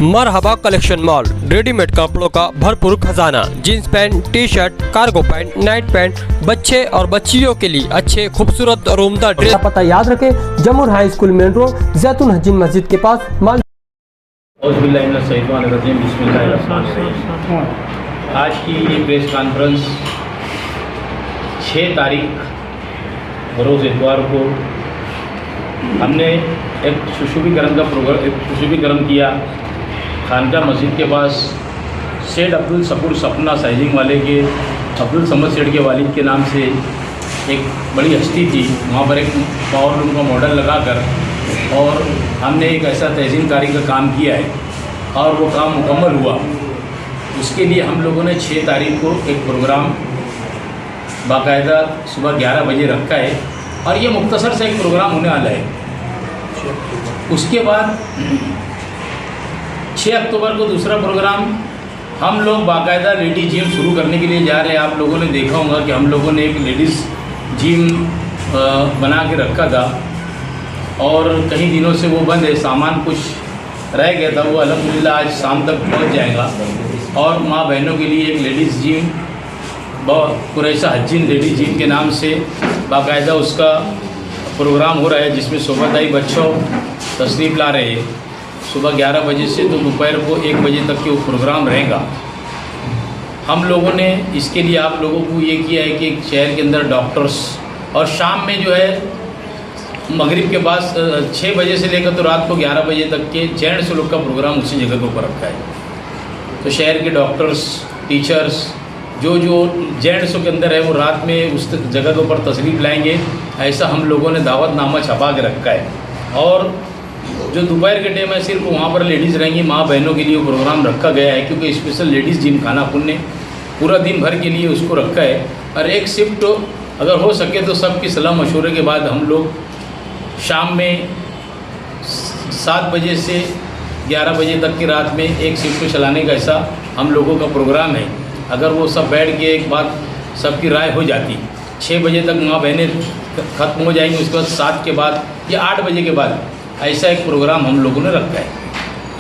मरहबा collection mall, readymade कपड़ों का भरपूर खजाना, jeans pant, T shirt, cargo pant, night pant, बच्चे और बच्चियों के लिए अच्छे खूबसूरत और उम्दा ड्रेस। पता याद रखें, जमुर हाई स्कूल मेन रोड, जैतून हजीन मस्जिद के पास। आज की ये प्रेस कॉन्फ्रेंस 6 तारीख बरोज़ इतवार को हमने एक सुशोभीकरण किया खानका मस्जिद के पास। सेठ अब्दुल शकूर सपना साइजिंग वाले के अब्दुल समद सेठ के वालिद के नाम से एक बड़ी हस्ती थी, वहाँ पर एक पावर लूम का मॉडल लगाकर और हमने एक ऐसा तहसीलकारी का काम किया है और वो काम मुकम्मल हुआ। उसके लिए हम लोगों ने 6 तारीख को एक प्रोग्राम बाकायदा सुबह 11 बजे रखा है और ये मुख्तसर से एक प्रोग्राम होने वाला है। उसके बाद 6 अक्टूबर को दूसरा प्रोग्राम हम लोग बाकायदा लेडीज़ जिम शुरू करने के लिए जा रहे हैं। आप लोगों ने देखा होगा कि हम लोगों ने एक लेडीज़ जिम बना के रखा था और कई दिनों से वो बंद है, सामान कुछ रह गया था, वो अल्हम्दुलिल्लाह आज शाम तक पहुंच जाएगा। और माँ बहनों के लिए एक लेडीज़ जिम कुरैशा हज्जिन लेडीज़ जिम के नाम से बाकायदा उसका प्रोग्राम हो रहा है, जिसमें शोभादायी बच्चों तशरीफ़ ला रहे हैं। सुबह 11 बजे से तो दोपहर को 1 बजे तक के वो प्रोग्राम रहेगा। हम लोगों ने इसके लिए आप लोगों को ये किया है कि एक शहर के अंदर डॉक्टर्स और शाम में जो है मगरिब के बाद 6 बजे से लेकर तो रात को 11 बजे तक के जेंट्स लोग का प्रोग्राम उसी जगह के ऊपर रखा है। तो शहर के डॉक्टर्स, टीचर्स जो जेंट्स के अंदर है वो रात में उस जगह के ऊपर तशरीफ़ लाएंगे, ऐसा हम लोगों ने दावतनामा छपा के रखा है। और जो दोपहर के टाइम है सिर्फ वहाँ पर लेडीज़ रहेंगी, माँ बहनों के लिए वो प्रोग्राम रखा गया है, क्योंकि स्पेशल लेडीज़ जिम खानापुर ने पूरा दिन भर के लिए उसको रखा है। और एक शिफ्ट अगर हो सके तो सबकी सलाह मशवरे के बाद हम लोग शाम में 7 बजे से 11 बजे तक की रात में एक शिफ्ट चलाने का ऐसा हम लोगों का प्रोग्राम है। अगर वो सब बैठ के एक बात सबकी राय हो जाती, 6 बजे तक माँ बहनें ख़त्म हो जाएंगी, उसके बाद 7 के बाद या 8 बजे के बाद ऐसा एक प्रोग्राम हम लोगों ने रखा है।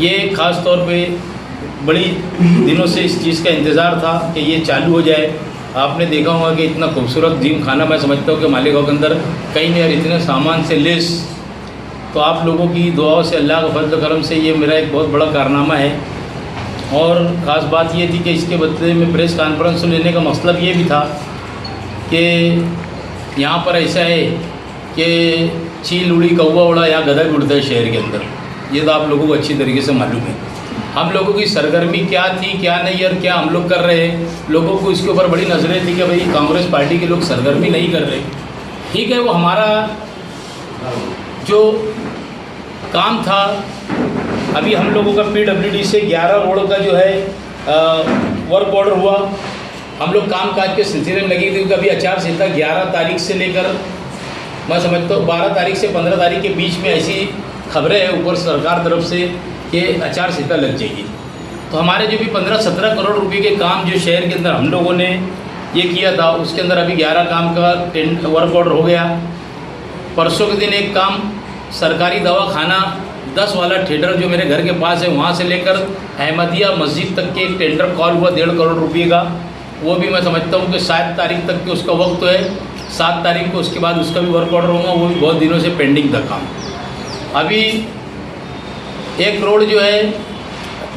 ये ख़ास तौर पे बड़ी दिनों से इस चीज़ का इंतज़ार था कि ये चालू हो जाए। आपने देखा होगा कि इतना खूबसूरत जिम खाना मैं समझता हूँ कि मालेगांव के अंदर कहीं नहीं, और इतने सामान से लेस। तो आप लोगों की दुआओं से, अल्लाह का फजल करम से ये मेरा एक बहुत बड़ा कारनामा है। और ख़ास बात ये थी कि इसके बदले में प्रेस कॉन्फ्रेंस लेने का मतलब ये भी था कि यहाँ पर ऐसा है कि चील उड़ी, कौवा उड़ा, यहाँ गधा भी उड़ता है शहर के अंदर। ये तो आप लोगों को अच्छी तरीके से मालूम है। हम लोगों की सरगर्मी क्या थी क्या नहीं और क्या हम लोग कर रहे हैं, लोगों को इसके ऊपर बड़ी नज़रें थी कि भाई कांग्रेस पार्टी के लोग सरगर्मी नहीं कर रहे। ठीक है, वो हमारा जो काम था, अभी हम लोगों का PWD से 11 रोड का जो है वर्क ऑर्डर हुआ। हम लोग काम काज के सिलसिले में लगे थे, क्योंकि अभी आचार संहिता 11 तारीख से लेकर मैं समझता हूँ 12 तारीख से 15 तारीख के बीच में ऐसी खबरें हैं ऊपर सरकार तरफ से कि आचार संहिता लग जाएगी। तो हमारे जो भी 15-17 करोड़ रुपए के काम जो शहर के अंदर हम लोगों ने ये किया था, उसके अंदर अभी 11 काम का वर्क ऑर्डर हो गया। परसों के दिन एक काम सरकारी दवाखाना 10 वाला थिएटर जो मेरे घर के पास है, वहाँ से लेकर अहमदिया मस्जिद तक के एक टेंडर कॉल हुआ 1.5 करोड़ रुपये का। वो भी मैं समझता हूँ कि 7 तारीख तक के उसका वक्त है। 7 तारीख को उसके बाद उसका भी वर्क ऑर्डर होगा, वो भी बहुत दिनों से पेंडिंग था काम। अभी एक रोड जो है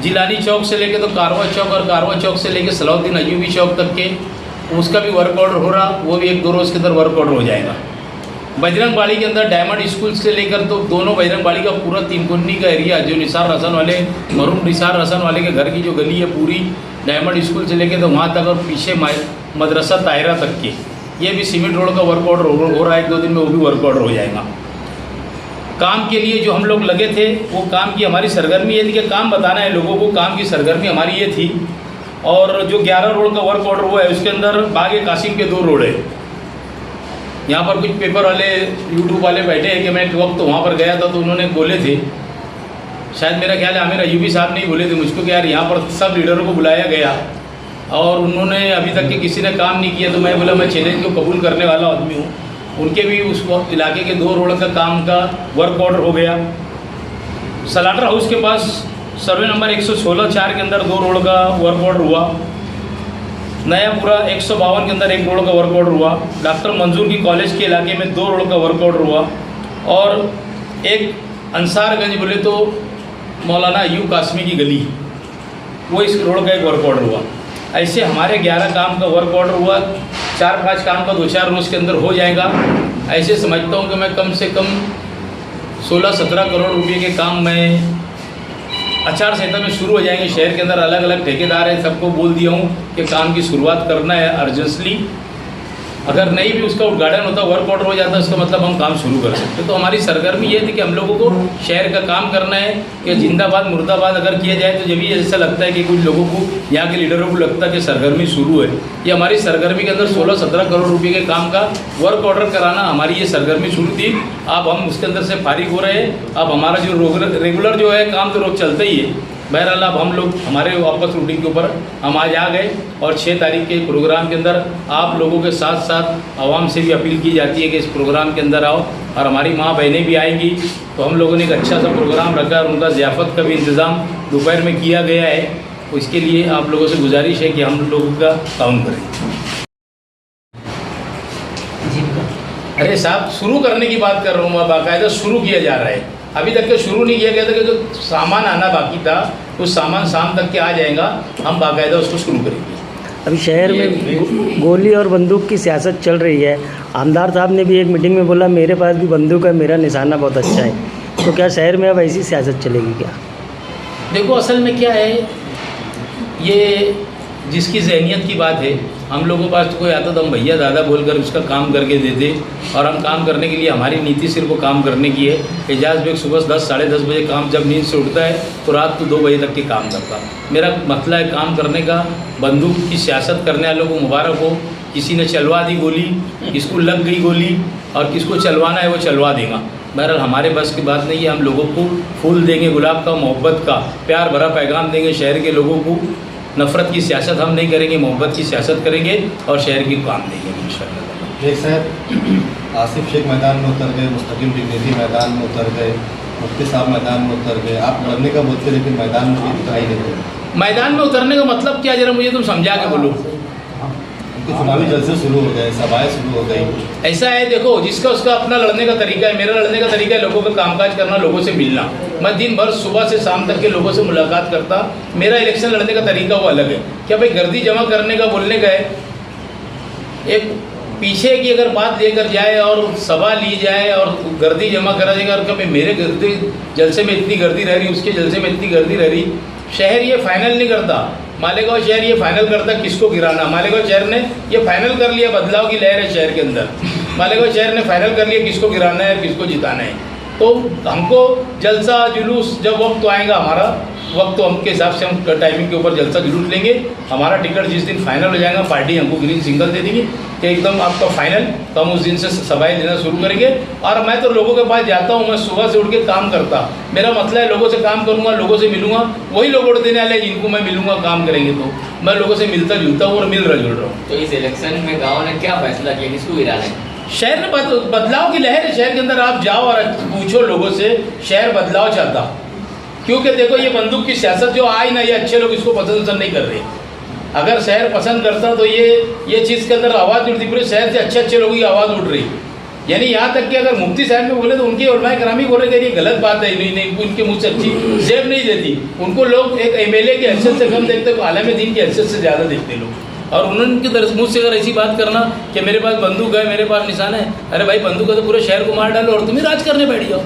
जिलानी चौक से लेके तो कारवा चौक और कारवा चौक से लेके सलाउद्दीन अयूबी चौक तक के, उसका भी वर्क ऑर्डर हो रहा, वो भी 1-2 रोज़ के अंदर वर्क ऑर्डर हो जाएगा। बजरंगबाड़ी के अंदर डायमंड स्कूल से लेकर तो दोनों बजरंगबाड़ी का पूरा 3 कुन्नी का एरिया, जो निसार हसन वाले, मरूम निसार हसन वाले के घर की जो गली है पूरी डायमंड स्कूल से लेकर तो वहाँ तक, और पीछे मदरसा तायरा तक के, ये भी सीमेंट रोड का वर्क ऑर्डर हो रहा है। 1-2 दिन में वो भी वर्क ऑर्डर हो जाएगा। काम के लिए जो हम लोग लगे थे, वो काम की हमारी सरगर्मी ये थी कि काम बताना है लोगों को, काम की सरगर्मी हमारी ये थी। और जो 11 रोड का वर्क ऑर्डर हुआ है उसके अंदर बाग कासिम के 2 रोड है। यहाँ पर कुछ पेपर वाले, यूट्यूब वाले बैठे हैं कि मैं एक वक्त वहाँ पर गया था तो उन्होंने बोले थे, शायद मेरा ख्याल है आमिर अयूबी साहब नहीं बोले थे मुझको कि यार यहाँ पर सब लीडरों को बुलाया गया और उन्होंने अभी तक के किसी ने काम नहीं किया। तो मैं बोला मैं चैलेंज को कबूल करने वाला आदमी हूँ। उनके भी उस इलाके के 2 रोड का काम का वर्क ऑर्डर हो गया। सलाटर हाउस के पास सर्वे नंबर 116/4 के अंदर 2 रोड का वर्क ऑर्डर हुआ। नयापुरा 152 के अंदर 1 रोड का वर्क ऑर्डर हुआ। डॉक्टर मंजूर की कॉलेज के इलाके में 2 रोड का वर्क ऑर्डर हुआ। और एक अंसारगंज बोले तो मौलाना अयूब कासमी की गली, वो इस रोड का एक वर्क ऑर्डर हुआ। ऐसे हमारे 11 काम का वर्क ऑर्डर हुआ। 4-5 काम का 2-4 रोज़ के अंदर हो जाएगा। ऐसे समझता हूँ कि मैं कम से कम 16-17 करोड़ रुपए के काम मैं आचार संहिता में शुरू हो जाएंगे। शहर के अंदर अलग अलग ठेकेदार हैं, सबको बोल दिया हूँ कि काम की शुरुआत करना है अर्जेंटली। अगर नहीं भी उसका उद्घाटन होता, वर्क ऑर्डर हो जाता, उसका मतलब हम काम शुरू कर सकते। तो हमारी सरगर्मी ये थी कि हम लोगों को शहर का काम करना है कि जिंदाबाद मुर्दाबाद अगर किया जाए तो जब भी ऐसा लगता है कि कुछ लोगों को, यहाँ के लीडरों को लगता है कि सरगर्मी शुरू है। ये हमारी सरगर्मी के अंदर 16-17 करोड़ रुपये के काम का वर्क ऑर्डर कराना हमारी ये सरगर्मी शुरू थी। अब हम उसके अंदर से फारिग हो रहे हैं। अब हमारा जो रेगुलर जो है काम तो रोज चलता ही है। बहरहाल अब हम लोग हमारे वापस रूटीन के ऊपर हम आज आ गए। और 6 तारीख के प्रोग्राम के अंदर आप लोगों के साथ साथ आवाम से भी अपील की जाती है कि इस प्रोग्राम के अंदर आओ, और हमारी माँ बहनें भी आएंगी। तो हम लोगों ने एक अच्छा सा प्रोग्राम रखा और उनका ज़ियाफ़त का भी इंतज़ाम दोपहर में किया गया है। तो इसके लिए आप लोगों से गुजारिश है कि हम लोगों का ताउन करें। अरे साहब, शुरू करने की बात कर रहा हूँ मैं, बाकायदा शुरू किया जा रहा है। अभी तक के शुरू नहीं किया गया था कि जो सामान आना बाकी था उस सामान शाम तक के आ जाएगा, हम बाकायदा उसको शुरू करेंगे। अभी शहर में गोली और बंदूक की सियासत चल रही है। आमदार साहब ने भी एक मीटिंग में बोला मेरे पास भी बंदूक है, मेरा निशाना बहुत अच्छा है। तो क्या शहर में अब ऐसी सियासत चलेगी क्या? देखो असल में क्या है, ये जिसकी जहनियत की बात है। हम लोगों के पास तो कोई आता तो हम भैया दादा बोलकर उसका काम करके देते, और हम काम करने के लिए हमारी नीति सिर्फ वो काम करने की है। एजाज बेग सुबह 10 साढ़े 10 बजे काम जब नींद से उठता है तो रात को 2 बजे तक के काम करता। मेरा मतलब है काम करने का। बंदूक की सियासत करने वालों को मुबारक हो। किसी ने चलवा दी गोली, किसको लग गई गोली, और किसको चलवाना है वो चलवा देगा। बहरहाल हमारे बस की बात नहीं है। हम लोगों को फूल देंगे, गुलाब का, मोहब्बत का प्यार भरा पैगाम देंगे शहर के लोगों को। नफ़रत की सियासत हम नहीं करेंगे, मोहब्बत की सियासत करेंगे और शहर की काम देंगे इंशाअल्लाह। एक साहब आसिफ शेख मैदान में उतर गए, मुस्तकिल डिग्निटी मैदान में उतर गए, मुफ्ती साहब मैदान में उतर गए। आप लड़ने का बोलते लेकिन मैदान में कोई दिखाई नहीं दे। मैदान में उतरने का मतलब क्या, जरा मुझे तुम समझा के बोलो। उनके चुनावी जलसे शुरू हो गए, सभाएँ शुरू हो गई। ऐसा है, देखो जिसका उसका अपना लड़ने का तरीका है। मेरा लड़ने का तरीका है लोगों का कामकाज करना, लोगों से मिलना। मैं दिन भर सुबह से शाम तक के लोगों से मुलाकात करता। मेरा इलेक्शन लड़ने का तरीका वो अलग है। क्या भाई गर्दी जमा करने का बोलने का है, एक पीछे की अगर बात लेकर जाए और सभा ली जाए और गर्दी जमा करा जाएगा, और कभी मेरे गर्दी जलसे में इतनी गर्दी रह रही, उसके जलसे में इतनी गर्दी रह रही। शहर ये फाइनल नहीं करता, मालेगांव शहर ये फाइनल करता किसको गिराना। मालेगांव शहर ने ये फाइनल कर लिया, बदलाव की लहर है शहर के अंदर। मालेगांव शहर ने फाइनल कर लिया किसको गिराना है, किसको जिताना है। तो हमको जलसा जुलूस जब वक्त आएगा, हमारा वक्त तो हमके हिसाब से हम टाइमिंग के ऊपर जलसा जुलूस लेंगे। हमारा टिकट जिस दिन फाइनल हो जाएगा, पार्टी हमको ग्रीन सिग्नल दे देगी कि एकदम आपका फाइनल, तो हम उस दिन से सभाएँ लेना शुरू करेंगे। और मैं तो लोगों के पास जाता हूँ, मैं सुबह से उठ के काम करता। मेरा मतलब है लोगों से काम करूँगा, लोगों से मिलूंगा। वही लोग वोट देने वाले जिनको मैं मिलूंगा, काम करेंगे। तो मैं लोगों से मिलता जुलता हूँ और मिल रहा जुल रहा हूँ। तो इस इलेक्शन में गाँव ने क्या फैसला किया, किसको गिराना है? शहर में बदलाव की लहर है। शहर के अंदर आप जाओ और पूछो लोगों से, शहर बदलाव चाहता। क्योंकि देखो ये बंदूक की सियासत जो आई ना, ये अच्छे लोग इसको पसंद नहीं कर रहे। अगर शहर पसंद करता तो ये चीज़ के अंदर आवाज़ उठती, पूरे शहर से अच्छे लोगों की आवाज़ उठ रही। यानी यहाँ तक कि अगर मुफ्ती साहब में बोले तो उनके उलमाए करामी बोल रहे कि ये गलत बात है, नहीं उनके मुँह से अच्छी जेब नहीं देती। उनको लोग एक MLA की हैसियत से कम देखते, आलम दीन की हैसियत से ज़्यादा देखते लोग। और उन्होंने मुझ से अगर ऐसी बात करना कि मेरे पास बंदूक है, मेरे पास निशाना है, अरे भाई बंदूक है तो पूरे शहर को मार डालो और तुम्हें राज करने बैठ जाओ,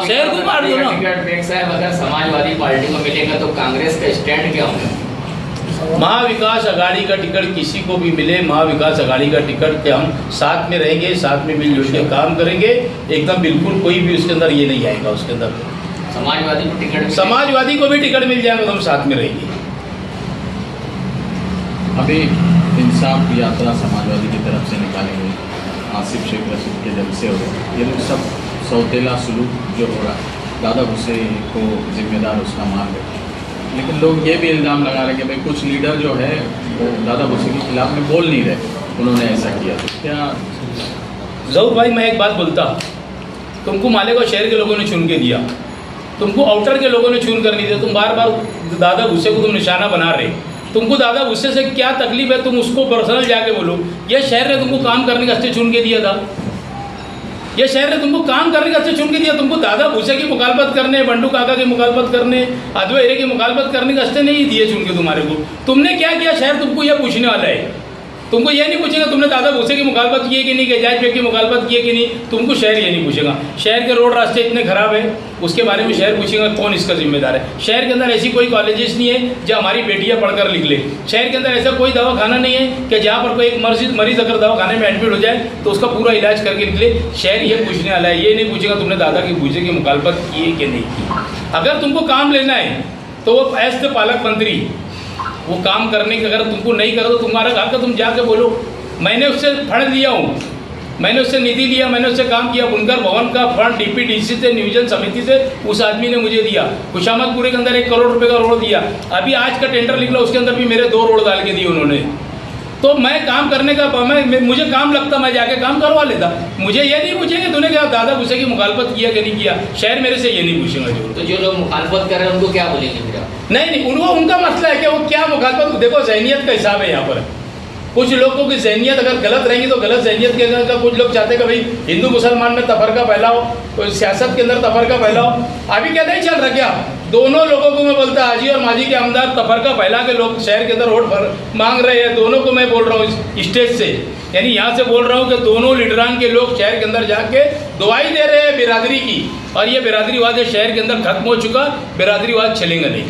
शहर को मार दो ना। अगर समाजवादी पार्टी को मिलेगा तो कांग्रेस का स्टैंड क्या होगा? महाविकास अघाड़ी का टिकट किसी को भी मिले, महाविकास अघाड़ी का टिकट के हम साथ में रहेंगे, साथ में मिलजुल के काम करेंगे एकदम। बिल्कुल कोई भी उसके अंदर ये नहीं आएगा। उसके अंदर समाजवादी को टिकट, समाजवादी को भी टिकट मिल जाएगा तो हम साथ में रहेंगे। अभी इंसाफ यात्रा समाजवादी की तरफ से निकाली गई, आसिफ शेख रसूल के जलसे हो गए। ये लोग सब सौतेला सुलूक जो हो रहा, दादा भुस्से को जिम्मेदार उसका मान रहे। लेकिन लोग ये भी इल्ज़ाम लगा रहे कि भाई कुछ लीडर जो है वो दादा भुस्से के खिलाफ में बोल नहीं रहे, उन्होंने ऐसा किया। तो क्या जरूर भाई, मैं एक बात बोलता, तुमको मालेगांव शहर के लोगों ने चुन के दिया, तुमको आउटर के लोगों ने चून कर नहीं दिया। तुम बार बार दादा भूसे को तुम निशाना बना रहे। तुमको दादा भूसे से क्या तकलीफ है, तुम उसको पर्सनल जाके बोलो। ये शहर ने तुमको काम करने का अच्छे चुन के दिया था। ये शहर ने तुमको काम करने का अच्छे चुन के दिया। तुमको दादा भूसे की मुखालफत करने, बंडू काका की मुखालफत करने, अद्वै एरे की मुखालफत करने का अच्छे नहीं दिए चुन के तुम्हारे को। तुमने क्या किया, शहर तुमको यह पूछने वाला है। तुमको ये नहीं पूछेगा तुमने दादा भूसे की मुखालफत की है कि नहीं, गैजाज बेग की मुखालफत की है कि नहीं। तुमको शहर ये नहीं पूछेगा। शहर के रोड रास्ते इतने खराब है, उसके बारे में शहर पूछेगा कौन इसका जिम्मेदार है। शहर के अंदर ऐसी कोई कॉलेजेस नहीं है जहाँ हमारी बेटियाँ पढ़कर लिख ले। शहर के अंदर ऐसा कोई दवाखाना नहीं है कि जहाँ पर कोई एक मरीज अगर दवाखाने में एडमिट हो जाए तो उसका पूरा इलाज करके लिख ले। शहर ये पूछने वाला है, ये नहीं पूछेगा तुमने दादा की भूसे की मुखालफत की है कि नहीं की। अगर तुमको काम लेना है तो वो एज द पालक मंत्री वो काम करने का अगर तुमको नहीं करो तो तुम्हारा हक है, तुम जाके बोलो। मैंने उससे फंड लिया हूँ, मैंने उससे निधि लिया, मैंने उससे काम किया। बुनकर भवन का फंड डीपीडीसी से, नियोजन समिति से उस आदमी ने मुझे दिया। खुशामदपुरे के अंदर 1 करोड़ रुपए का रोड दिया। अभी आज का टेंडर निकला, उसके अंदर भी मेरे 2 रोड डाल के दिए उन्होंने। तो मैं काम करने का मुझे काम लगता, मैं जाके काम करवा लेता। मुझे ये नहीं पूछेंगे तूने क्या दादा भूसे की मुखालफत किया कि नहीं किया। शहर मेरे से ये नहीं पूछेगा जो। तो जो लोग मुखालफत कर रहे हैं उनको क्या बोलेंगे फिर आप? नहीं, उनका मसला है कि वो क्या मुखालफत। देखो जहनियत का हिसाब है यहाँ पर। कुछ लोगों की जहनियत अगर गलत रहेंगी तो गलत जहनियत के अंदर कुछ लोग चाहते हैं कि भाई हिंदू मुसलमान में तफरका फैलाओ, कोई सियासत के अंदर तफरका फैलाओ। अभी क्या नहीं चल रहा क्या? दोनों लोगों को मैं बोलता, हाजी और माजी के आमदार तफरका फैला के लोग शहर के अंदर वोट मांग रहे हैं। दोनों को मैं बोल रहा हूँ स्टेज से, यानी यहाँ से बोल रहा हूँ कि दोनों लीडरान के लोग शहर के अंदर जाके दुआई दे रहे हैं बिरादरी की। और ये बिरादरीवाद शहर के अंदर खत्म हो चुका, बिरादरीवाद चलेगा नहीं।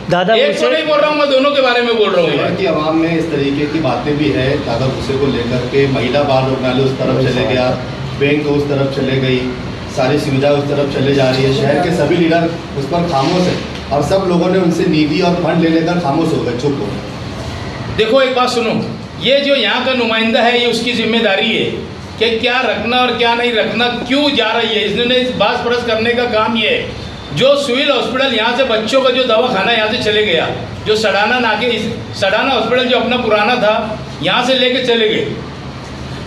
दादा एक भूसे को नहीं बोल रहा हूँ मैं, दोनों के बारे में बोल रहा हूँ। शहर की आवाम में इस तरीके की बातें भी है दादा भूसे को लेकर के। महिला बाल रुग्णालय उस तरफ चले गया, बैंक उस तरफ चले गई, सारी सुविधा उस तरफ चले जा रही है। शहर के सभी लीडर उस पर खामोश है और सब लोगों ने उनसे निधि और फंड ले लेकर खामोश हो गए, चुप हो गए। देखो एक बात सुनो, ये जो यहाँ का नुमाइंदा है ये उसकी जिम्मेदारी है कि क्या रखना और क्या नहीं रखना, क्यों जा रही है। इसने बास परस करने का काम ये है। जो सिविल हॉस्पिटल यहाँ से बच्चों का जो दवाखाना यहाँ से चले गया, जो सडाना हॉस्पिटल जो अपना पुराना था यहाँ से लेके चले गए।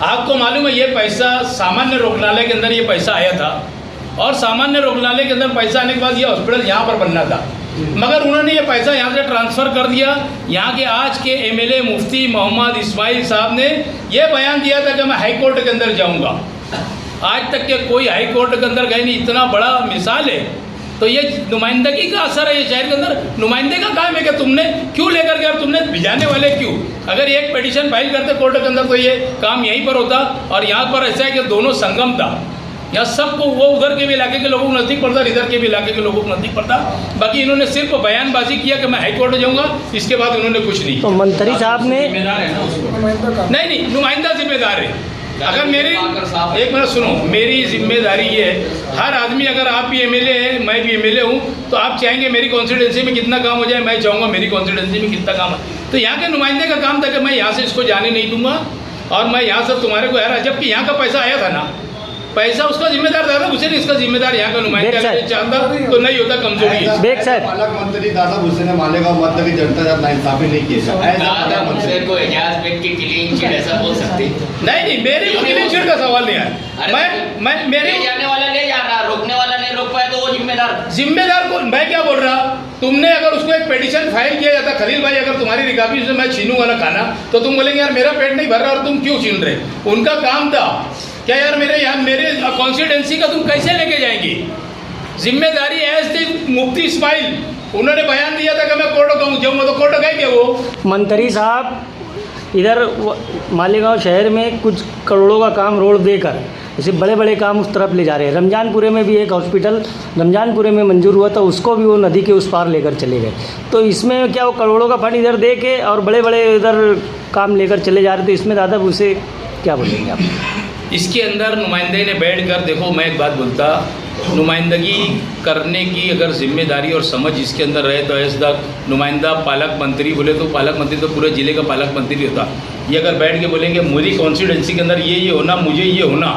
आपको मालूम है ये पैसा सामान्य रोगनालय के अंदर ये पैसा आया था और सामान्य रोगनालय के अंदर पैसा आने के बाद ये हॉस्पिटल यहाँ पर बनना था, मगर उन्होंने ये पैसा यहाँ से ट्रांसफ़र कर दिया। यहाँ के आज के एमएलए मुफ्ती मोहम्मद इस्माइल साहब ने ये बयान दिया था कि मैं हाई कोर्ट के अंदर जाऊँगा। आज तक के कोई हाई कोर्ट के अंदर गए नहीं, इतना बड़ा मिसाल है। तो ये नुमाइंदगी का असर है। ये शहर के अंदर नुमाइंदे का काम है कि तुमने क्यों लेकर गए, तुमने भिजाने वाले क्यों। अगर एक पिटीशन फाइल करते कोर्ट के अंदर तो ये काम यहीं पर होता। और यहाँ पर ऐसा है कि दोनों संगम था, यहाँ सबको वो उधर के भी इलाके के लोगों को नज़दीक पड़ता, इधर के भी इलाके के लोगों को नज़दीक पड़ता। बाकी इन्होंने सिर्फ बयानबाजी किया कि मैं हाई कोर्ट जाऊँगा, इसके बाद उन्होंने कुछ नहीं। तो मंत्री साहब ने जिम्मेदार है ना उसको। नहीं, नुमाइंदा जिम्मेदार है। अगर मेरी एक मिनट सुनो, मेरी जिम्मेदारी ये है, हर आदमी, अगर आप भी एमएलए हैं, मैं भी एमएलए हूँ, तो आप चाहेंगे मेरी कॉन्स्टिट्यूंसी में कितना काम हो जाए, मैं चाहूँगा मेरी कॉन्स्टिट्यूंसी में कितना काम है। तो यहाँ के नुमाइंदे का काम था कि मैं यहाँ से इसको जाने नहीं दूंगा और मैं यहाँ से तुम्हारे को यार, जबकि यहाँ का पैसा आया था ना, पैसा उसका जिम्मेदार दादा भूसे ने, इसका जिम्मेदार यहाँ का नुमाइंदा चाहता तो नहीं होता, कमजोरी है। बेग साहब, पालक मंत्री दादा भूसे ने मालेगांव मध्य की जनता जब नाइंसाफी नहीं की, दादा भूसे को एजाज बेग की क्लीन चिट ऐसा बोल सकते? नहीं, मेरे को क्लीन चिट का सवाल नहीं आया। मैं मेरे जाने वाला ले जा रहा, रोकने वाला नहीं रोक पाया तो वो जिम्मेदार को मैं क्या बोल रहा। तुमने अगर उसको एक पिटीशन फाइल किया जाता, खलील भाई अगर तुम्हारी रिकाबी से मैं छीनूंगा ना खाना, तो तुम बोलेंगे यार मेरा पेट नहीं भर रहा और तुम क्यों छीन रहे। उनका काम था क्या यार, मेरे कॉन्स्टिट्यूंसी का तुम कैसे लेके जाएंगे। जिम्मेदारी एज द मुफ्ती इस्माइल, उन्होंने बयान दिया था कि मैं कोर्ट जाऊँगा, तो कोर्ट गए क्या वो। मंत्री साहब इधर मालेगांव शहर में कुछ करोड़ों का काम रोड देकर जैसे बड़े बड़े काम उस तरफ ले जा रहे हैं। रमजानपुरे में भी एक हॉस्पिटल रमजानपुरे में मंजूर हुआ था, उसको भी वो नदी के उस पार लेकर चले गए। तो इसमें क्या वो करोड़ों का फंड इधर दे के और बड़े बड़े इधर काम लेकर चले जा रहे थे, इसमें दादा भूसे क्या बोलेंगे आप? इसके अंदर नुमाइंदे ने बैठ कर, देखो मैं एक बात बोलता, नुमाइंदगी करने की अगर जिम्मेदारी और समझ इसके अंदर रहे तो एज द नुमाइंदा पालक मंत्री बोले तो पालक मंत्री तो पूरे ज़िले का पालक मंत्री होता। ये अगर बैठ के बोलेंगे मेरी कॉन्स्टिट्यूंसी के अंदर ये होना, मुझे ये होना,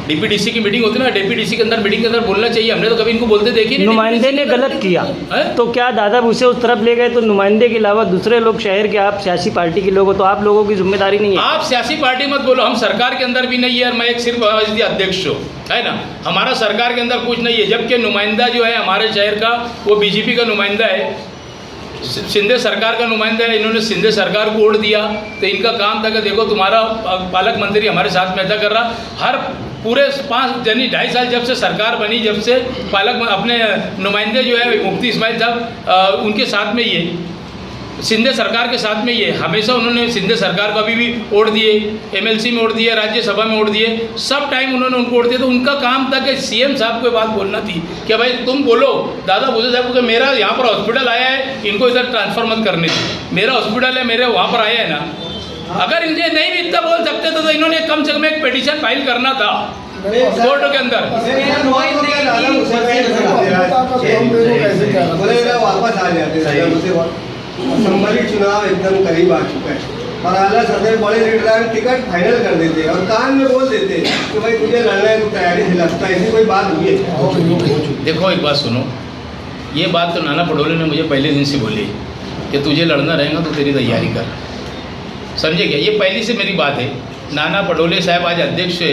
डीपीडीसी की मीटिंग होती है ना, डीपीडीसी के अंदर मीटिंग के अंदर बोलना चाहिए। हमने तो कभी इनको बोलते देखे नहीं। नुमाइंदे ने गलत किया हैं? तो क्या दादा भूसे उस तरफ ले गए? तो नुमाइंदे के अलावा दूसरे लोग शहर के, आप सियासी पार्टी के लोग हो तो आप लोगों की जिम्मेदारी नहीं है? आप सियासी पार्टी मत बोलो, हम सरकार के अंदर भी नहीं है और मैं एक सिर्फ अध्यक्ष हूँ, है ना। हमारा सरकार के अंदर कुछ नहीं है, जबकि नुमाइंदा जो है हमारे शहर का वो बीजेपी का नुमाइंदा है, शिंदे सरकार का नुमाइंदा है। इन्होंने शिंदे सरकार को वोट दिया तो इनका काम था कि देखो तुम्हारा पालक मंत्री हमारे साथ में ऐसा कर रहा। हर पूरे 2.5 साल जब से सरकार बनी, जब से पालक अपने नुमाइंदे जो है मुफ्ती इस्माइल साहब उनके साथ में ही है, शिंदे सरकार के साथ में ही है। हमेशा उन्होंने शिंदे सरकार को अभी भी वोट दिए, एमएलसी में वोट दिए, राज्यसभा में वोट दिए, सब टाइम उन्होंने उनको वोट दिया। तो उनका काम था कि सीएम साहब को बात बोलना थी कि भाई तुम बोलो दादा भूसे साहब को कि मेरा यहाँ पर हॉस्पिटल आया है, इनको इधर ट्रांसफर मत करने दी, मेरा हॉस्पिटल है, मेरे वहाँ पर आया है ना। अगर इनसे नहीं भी इतना बोल सकते तो इन्होंने कम से कम एक पिटीशन फाइल करना था कोर्ट के अंदर। वापस आ जाते, असम्बली चुनाव एकदम करीब आ चुका है और आला सदर बड़े लीडर टिकट फाइनल कर देते और कान में बोल देते कि भाई तुझे लड़ना है, तू तैयारी से लगता है। ऐसी कोई बात हुई है? देखो एक बात सुनो, ये बात तो नाना पटोले ने मुझे पहले दिन से बोली कि तुझे लड़ना रहेगा तो तेरी तैयारी कर, समझे क्या? ये पहली से मेरी बात है। नाना पटोले साहब आज अध्यक्ष है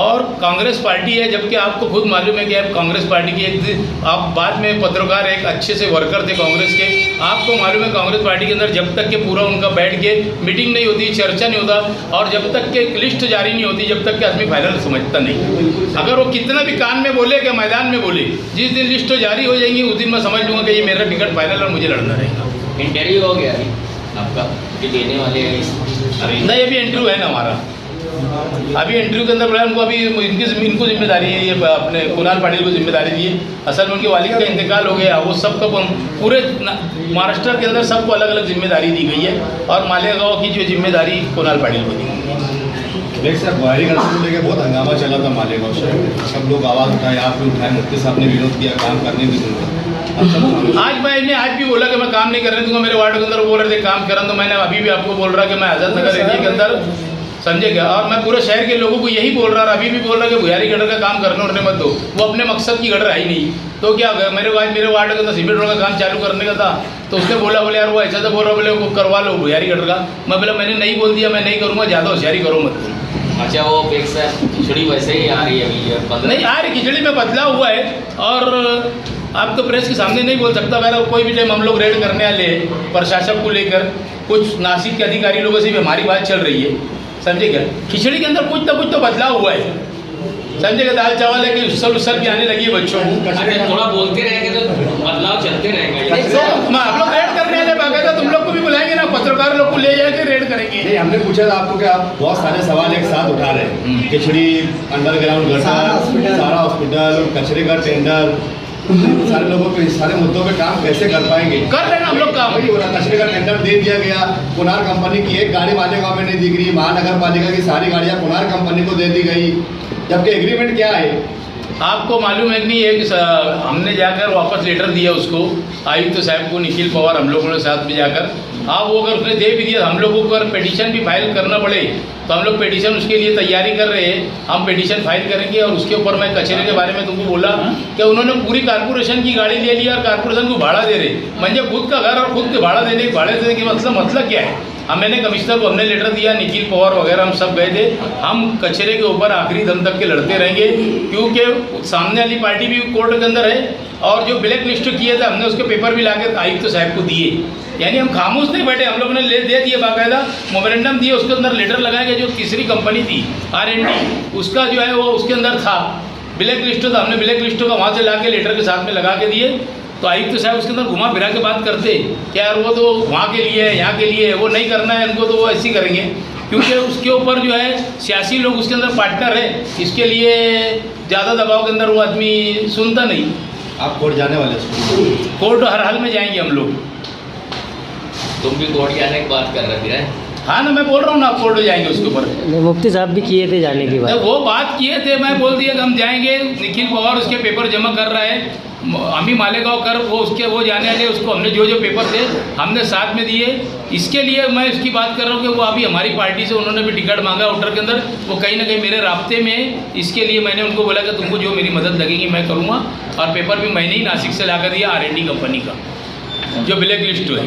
और कांग्रेस पार्टी है, जबकि आपको खुद मालूम है कि आप कांग्रेस पार्टी की एक आप बाद में पत्रकार एक अच्छे से वर्कर थे कांग्रेस के। आपको मालूम है कांग्रेस पार्टी के अंदर जब तक के पूरा उनका बैठ के मीटिंग नहीं होती, चर्चा नहीं होता और जब तक के लिस्ट जारी नहीं होती, जब तक के आदमी फाइनल समझता नहीं। अगर वो कितना भी कान में बोले कि मैदान में बोले, जिस दिन लिस्ट जारी हो जाएंगी उस दिन मैं समझ लूँगा कि ये मेरा टिकट फाइनल और मुझे लड़ना रहेगा। इंटरव्यू हो गया आपका कि देने वाले हैं? नहीं, अभी इंटरव्यू है ना हमारा, अभी इंटरव्यू के अंदर बोला उनको अभी इनको जिम्मेदारी है, ये अपने कुणाल पाटिल को जिम्मेदारी दी है। असल में उनके वालिद का इंतकाल हो गया, वो सबको पूरे महाराष्ट्र के अंदर सबको अलग अलग जिम्मेदारी दी गई है और मालेगांव की जो जिम्मेदारी कुणाल पाटिल को दी गई है। लेकिन सर बुहारी का को लेकर बहुत हंगामा चला था मालेगांव शहर में, सब लोग आवाज़ उठाए, आप भी उठाए, मुफ्ती साहब ने विरोध किया, काम करने भी दूंगा। आज भी बोला कि मैं काम नहीं करने दूंगा, मेरे वार्ड के अंदर बोल रहे थे काम करा, तो मैंने अभी भी आपको बोल रहा कि मैं आज़ाद नगर एरिया के अंदर, समझे क्या? और मैं पूरे शहर के लोगों को यही बोल रहा, अभी भी बोल रहा कि बुहारी गटर का काम करने उड़ने मत दो, वो अपने मकसद की गटर आई नहीं। तो क्या मेरे वार्ड के अंदर सीमेंट रोड का काम चालू करने का था, तो उसने बोला बोले यार वो ऐसा तो बोल रहा, बोले वो करवा लो बुहारी गटर का। मैं बोला मैंने नहीं बोल दिया, मैं नहीं करूँगा, ज़्यादा होशियारी करो मत। अच्छा, वो खिचड़ी वैसे ही आ रही है अभी? नहीं आ रही, खिचड़ी में बदलाव हुआ है और आप तो प्रेस के सामने नहीं बोल सकता। मेरा कोई भी टाइम हम लोग रेड करने वाले प्रशासक को लेकर, कुछ नासिक के अधिकारी लोगों से भी हमारी बात चल रही है, समझे क्या? खिचड़ी के अंदर कुछ ना कुछ तो बदलाव हुआ है, समझे क्या? दाल चावल है कि उसल भी आने लगी है बच्चों को। थोड़ा बोलते रहेंगे तो बदलाव चलते रहेंगे। तो आप लोग रेड करने वाले बाकायदा तुम लोग को भी बुलाएंगे ना, पत्रकार लोग को ले जाके रेड करेंगे। नहीं, हमने पूछा था आपको कि आप बहुत सारे सवाल एक साथ उठा रहे हैं, खिचड़ी, अंडरग्राउंड गटर, सारा हॉस्पिटल, कचरे का टेंडर, सारे लोगों पे सारे मुद्दों पे काम कैसे कर पाएंगे? कर रहे हैं हम लोग काम। वही हो रहा, कचरे का टेंडर दे दिया गया, कुनार कंपनी की एक गाड़ी मालेगांव में नहीं दिख रही, महानगर पालिका की सारी गाड़ियां कुनार कंपनी को दे दी गई, जबकि एग्रीमेंट क्या है? आपको मालूम है कि नहीं है कि हमने जाकर वापस लेटर दिया उसको, आयुक्त साहब को, निखिल पवार, हम लोगों ने साथ में जाकर, हाँ वो अगर उसने दे भी दिया, हम लोगों को अगर पिटीशन भी फाइल करना पड़े तो हम लोग पिटीशन उसके लिए तैयारी कर रहे हैं, हम पिटीशन फाइल करेंगे। और उसके ऊपर मैं कचरे के बारे में तुमको बोला कि उन्होंने पूरी कारपोरेशन की गाड़ी ले ली और कारपोरेशन को भाड़ा दे रहे, म्हणजे खुद का घर और खुद के भाड़ा देने के मतलब क्या है? मैंने कमिश्नर को हमने लेटर दिया, निखिल पवार वगैरह हम सब गए थे। हम कचरे के ऊपर आखिरी दम तक के लड़ते रहेंगे, क्योंकि सामने वाली पार्टी भी कोर्ट के अंदर है और जो ब्लैक लिस्ट किए थे हमने उसके पेपर भी लाके आयुक्त साहब को दिए। यानी हम खामोश नहीं बैठे, हम लोगों ने दे दिए, बाकायदा मोमेंटम दिए, उसके अंदर लेटर लगाया कि जो तीसरी कंपनी थी R&D, उसका जो है वो उसके अंदर था ब्लैक लिस्ट, था हमने ब्लैक लिस्ट का वहाँ से ला के लेटर के साथ में लगा के दिए। तो आयुक्त साहब उसके अंदर घुमा फिरा के बात करते कि यार वो तो वहाँ के लिए है, यहाँ के लिए है, वो नहीं करना है इनको, तो वो ऐसे ही करेंगे, क्योंकि उसके ऊपर जो है सियासी लोग उसके अंदर पार्टनर है, इसके लिए ज़्यादा दबाव के अंदर वो आदमी सुनता नहीं। आप कोर्ट जाने वाले? कोर्ट हर हाल में जाएंगे हम लोग। तुम भी कोर्ट जाने की बात कर रहे थे? हाँ ना, मैं बोल रहा हूँ ना, आप कोर्ट जाएंगे उसके ऊपर। मुफ्ती साहब भी किए थे जाने की बात, वो बात किए थे, मैं बोल दिया कि हम जाएंगे। निखिल पवार उसके पेपर जमा कर रहा है अमी मालेगांव कर वो जाने वाले, उसको हमने जो पेपर थे हमने साथ में दिए। इसके लिए मैं इसकी बात कर रहा हूँ कि वो अभी हमारी पार्टी से उन्होंने भी टिकट मांगा आउटर के अंदर, वो कहीं ना कहीं मेरे राब्ते में। इसके लिए मैंने उनको बोला कि तुमको जो मेरी मदद लगेगी मैं करूँगा, और पेपर भी मैंने ही नासिक से ला कर दिया R&D कंपनी का, जो ब्लैक लिस्ट हुई।